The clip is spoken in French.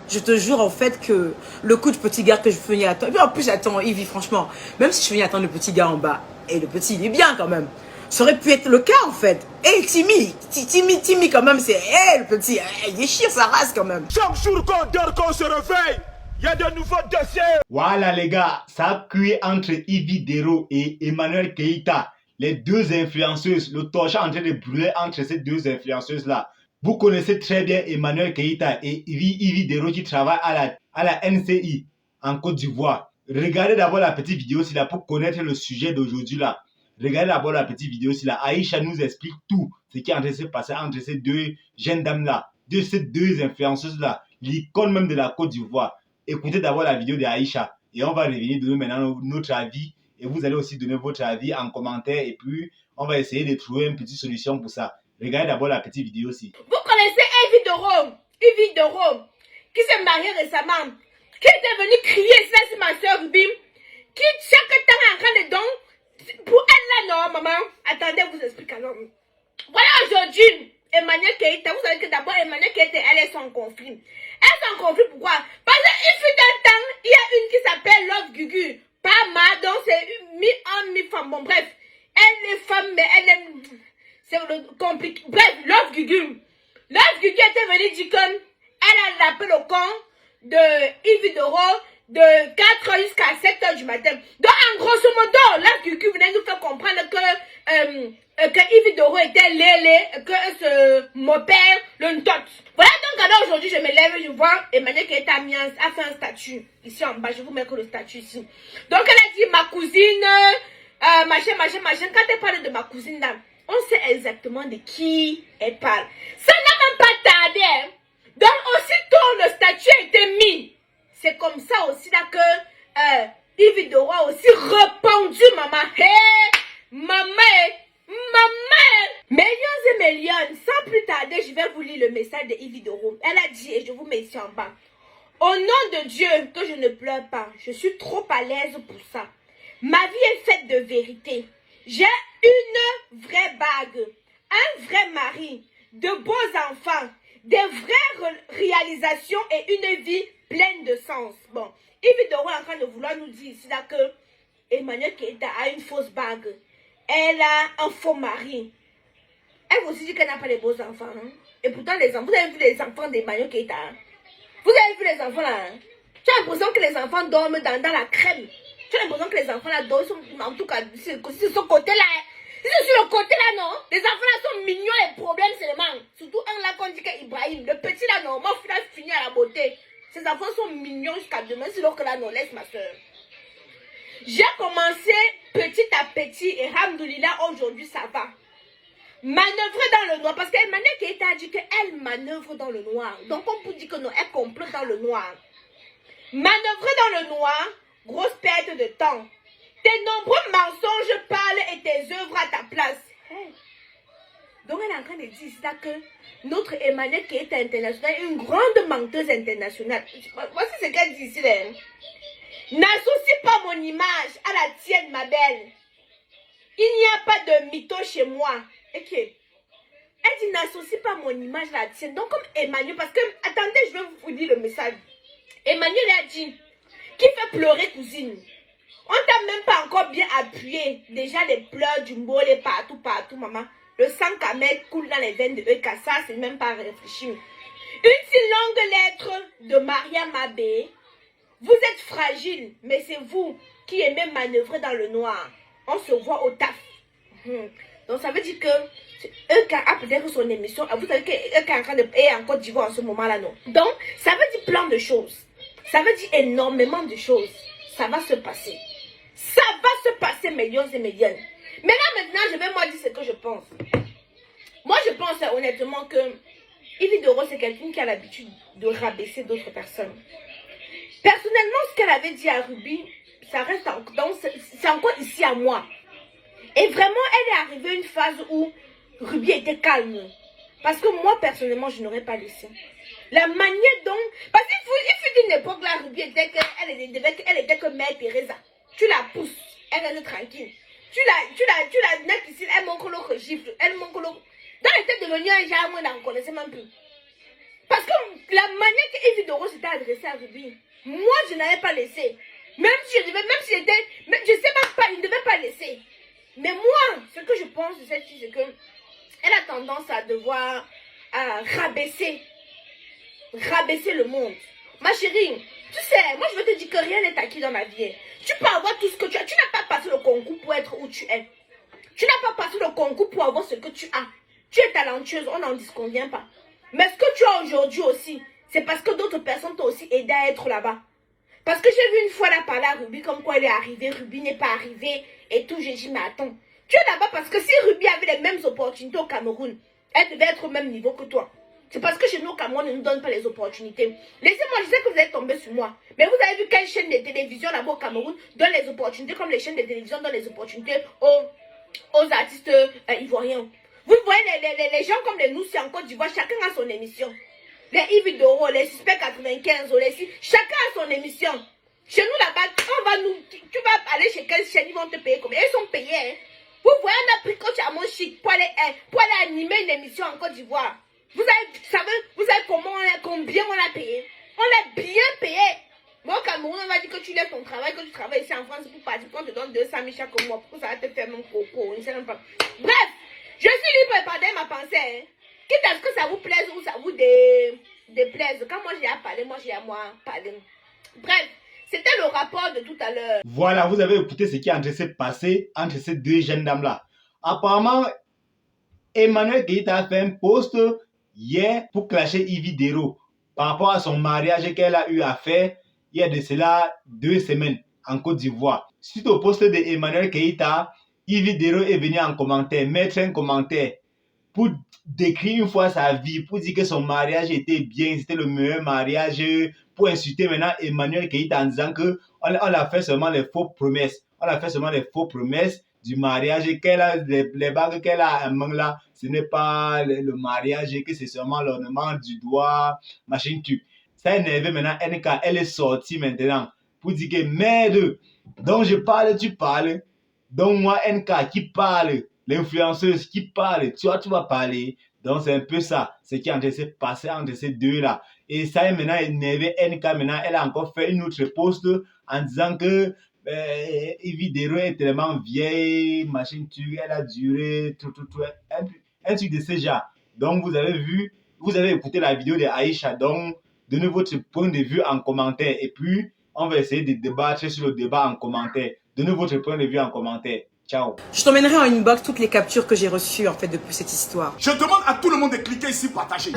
Je te jure en fait que le coup de petit gars que je venir attendre. Et puis en plus, attends, Ivy, franchement, même si je venais attendre le petit gars en bas, et le petit, il est bien quand même. Ça aurait pu être le cas en fait. Et Timmy quand même, c'est le petit, il déchire sa race quand même. Chaque jour qu'on dort, qu'on se réveille, il y a de nouveaux dossiers. Voilà les gars, ça a cuit entre Ivy Dero et Emmanuel Keita, les deux influenceuses. Le torchon est en train de brûler entre ces deux influenceuses-là. Vous connaissez très bien Emmanuel Keita et Ivy Dero qui travaillent à la NCI en Côte d'Ivoire. Regardez d'abord la petite vidéo là pour connaître le sujet d'aujourd'hui là. Regardez d'abord la petite vidéo là. Aïcha nous explique tout ce qui est en train de se passer entre ces deux jeunes dames-là, de ces deux influenceuses-là, l'icône même de la Côte d'Ivoire. Écoutez d'abord la vidéo d'Aïcha et on va revenir donner maintenant notre avis et vous allez aussi donner votre avis en commentaire et puis on va essayer de trouver une petite solution pour ça. Regardez d'abord la petite vidéo aussi. Vous connaissez Ivy de Rome, qui s'est mariée récemment, qui était venue crier ça sur ma soeur Rubim, qui chaque temps est en train de don. Pour elle là, non, maman. Attendez, je vous explique alors. Voilà aujourd'hui, Emmanuel Keita, vous savez que d'abord Emmanuel Keita, elle est sans conflit. Elle est sans conflit, pourquoi? Parce qu'il fut d'un temps, il y a une qui s'appelle Love Gugu. Pas ma, donc c'est mi-homme, mi-femme. Bon, bref, elle est femme, mais elle est... C'est compliqué. Bref, Love Gugu. Love Gugu était venue dire qu'elle a l'appel au camp de Ivy Doro de 4h jusqu'à 7h du matin. Donc, en grosso modo, Love Gugu venait nous faire comprendre que Ivy Doro était lélé, que ce mon père, le ntot. Voilà donc alors aujourd'hui je me lève et je vois Emmanuel qui a fait un statut ici en bas. Je vous mets que le statut ici. Donc elle a dit ma cousine, machin. Quand elle parle de ma cousine là, on sait exactement de qui elle parle. Ça n'a même pas tardé. Hein. Donc aussitôt le statut a été mis. C'est comme ça aussi là que Ivy Doro a aussi répondu maman. Hey, maman. Millions et millions, sans plus tarder, je vais vous lire le message de Ivy Doro. Elle a dit, et je vous mets ici en bas. Au nom de Dieu, que je ne pleure pas. Je suis trop à l'aise pour ça. Ma vie est faite de vérité. J'ai une vraie bague, un vrai mari, de beaux enfants, des vraies réalisations et une vie pleine de sens. Bon, Ivy Doro est en train de vouloir nous dire ici là que Emmanuel Keita a une fausse bague. Elle a un faux mari. Elle vous aussi dit qu'elle n'a pas de beaux enfants. Hein? Et pourtant, les enfants, vous avez vu les enfants d'Emmanuel Keita. Hein? Vous avez vu les enfants là. Hein? Tu as l'impression que les enfants dorment dans la crème. Tu as l'impression que les enfants là dorment, en tout cas, sur ce côté-là. Hein? Ils sont sur le côté là, non? Les enfants là sont mignons, les problèmes seulement. Surtout un là qu'on dit qu'Ibrahim. Le petit là, non, moi, il a fini à la beauté. Ces enfants sont mignons jusqu'à demain, sinon que là, non, laisse ma soeur. J'ai commencé petit à petit et hamdoulillah, aujourd'hui ça va. Manœuvrer dans le noir, parce qu'Emmanuel Keita a dit qu'elle manœuvre dans le noir. Donc on peut dire que non, elle complote dans le noir. Manœuvrer dans le noir, grosse perte de temps. Tes nombreux mensonges parlent et tes œuvres à ta place. Hey. Donc elle est en train de dire ici que notre Emmanuel Keita international est une grande menteuse internationale. Voici ce qu'elle dit ici. N'associe pas mon image à la tienne, ma belle. Il n'y a pas de mytho chez moi. Ok. Elle dit n'associe pas mon image à la tienne. Donc comme Emmanuel, parce que, attendez, je vais vous dire le message. Emmanuel a dit, qui fait pleurer cousine. On t'a même pas encore bien appuyé. Déjà les pleurs du mollet partout, maman. Le sang camel coule dans les veines de EK. Ça, c'est même pas réfléchi. Une si longue lettre de Maria Mabé. Vous êtes fragile, mais c'est vous qui aimez manœuvrer dans le noir. On se voit au taf. Donc ça veut dire que EK a peut-être son émission. Vous savez que EK est en Côte d'Ivoire en ce moment-là, non? Donc ça veut dire plein de choses. Ça veut dire énormément de choses. Ça va se passer. Ça va se passer millions et millions. Mais là maintenant, je vais moi dire ce que je pense. Moi je pense honnêtement que Ivy Doro c'est quelqu'un qui a l'habitude de rabaisser d'autres personnes. Personnellement, ce qu'elle avait dit à Ruby, ça reste donc c'est encore ici à moi. Et vraiment, elle est arrivée à une phase où Ruby était calme. Parce que moi, personnellement, je n'aurais pas laissé. La manière dont... Parce qu'il fut une époque là, Ruby était elle était que Mère Teresa. Tu la pousses, elle reste tranquille. Tu la nette ici, elle manque le gifle, elle manque le... Donc elle était devenue un genre, moi, on ne connaissait même plus. Parce que la manière que Evie Doro s'était adressée à Ruby, moi je n'avais pas laissé. Même si je sais même pas, il ne devait pas laisser. Mais moi, ce que je pense de cette fille, c'est que elle a tendance à devoir rabaisser le monde. Ma chérie, tu sais, moi je veux te dire que rien n'est acquis dans la vie. Tu peux avoir tout ce que tu as. Tu n'as pas passé le concours pour être où tu es. Tu n'as pas passé le concours pour avoir ce que tu as. Tu es talentueuse, on n'en disconvient pas. Mais ce que tu as aujourd'hui aussi, c'est parce que d'autres personnes t'ont aussi aidé à être là-bas. Parce que j'ai vu une fois là parler à Ruby comme quoi elle est arrivée, Ruby n'est pas arrivée et tout. J'ai dit, mais attends, tu es là-bas parce que si Ruby avait les mêmes opportunités au Cameroun, elle devait être au même niveau que toi. C'est parce que chez nous au Cameroun, on ne nous donne pas les opportunités. Laissez-moi, je sais que vous êtes tombé sur moi. Mais vous avez vu quelle chaîne de télévision là-bas au Cameroun donne les opportunités comme les chaînes de télévision donnent les opportunités aux artistes ivoiriens. Vous voyez les gens comme les Noussi en Côte d'Ivoire, chacun a son émission. Les Evie Doro, les Suspect 95, chacun a son émission. Chez nous là-bas, tu vas aller chez quelle chaîne, ils vont te payer combien? Ils sont payés. Hein? Vous voyez, on a pris coach à mon chic pour aller animer une émission en Côte d'Ivoire. Vous savez combien on a payé? On l'a bien payé. Moi au Cameroun, on va dire que tu lèves ton travail, que tu travailles ici en France pour partir, qu'on te donne 200 000 chaque mois, pour que ça va te faire mon coco. Bref, je suis libre et pardon ma pensée. Hein. Quitte à ce que ça vous plaise ou ça vous déplaise. Quand moi j'ai à parler, moi j'ai à moi parler. Bref, c'était le rapport de tout à l'heure. Voilà, vous avez écouté ce qui est en train de se passer entre ces deux jeunes dames-là. Apparemment, Emmanuel Keita a fait un post hier pour clasher Evie Doro par rapport à son mariage qu'elle a eu à faire il y a de cela 2 semaines en Côte d'Ivoire. Suite au post de Emmanuel Keita, Evie Doro est venu en commentaire, mettre un commentaire pour décrire une fois sa vie, pour dire que son mariage était bien, c'était le meilleur mariage, pour insulter maintenant Emmanuel Keita en disant qu'on a fait seulement les fausses promesses. On a fait seulement les fausses promesses du mariage, qu'elle a les bagues qu'elle a à main là, ce n'est pas le mariage, que c'est seulement l'ornement du doigt, machin truc. Ça a énervé maintenant NK, elle est sortie maintenant pour dire que merde, donc je parle, tu parles, donc moi NK qui parle, l'influenceuse qui parle, tu vas parler. Donc c'est un peu ça, ce qui est en train de se passer entre ces deux-là. Et ça est maintenant énervé NK, maintenant elle a encore fait une autre post en disant que Evie Doro est tellement vieille, machin truc, elle a duré, un truc de ce genre. Donc vous avez vu, vous avez écouté la vidéo de Aïcha, donc donnez votre point de vue en commentaire et puis on va essayer de débattre sur le débat en commentaire. Donnez votre point de vue en commentaire. Ciao. Je t'emmènerai en inbox toutes les captures que j'ai reçues en fait depuis cette histoire. Je demande à tout le monde de cliquer ici, partager.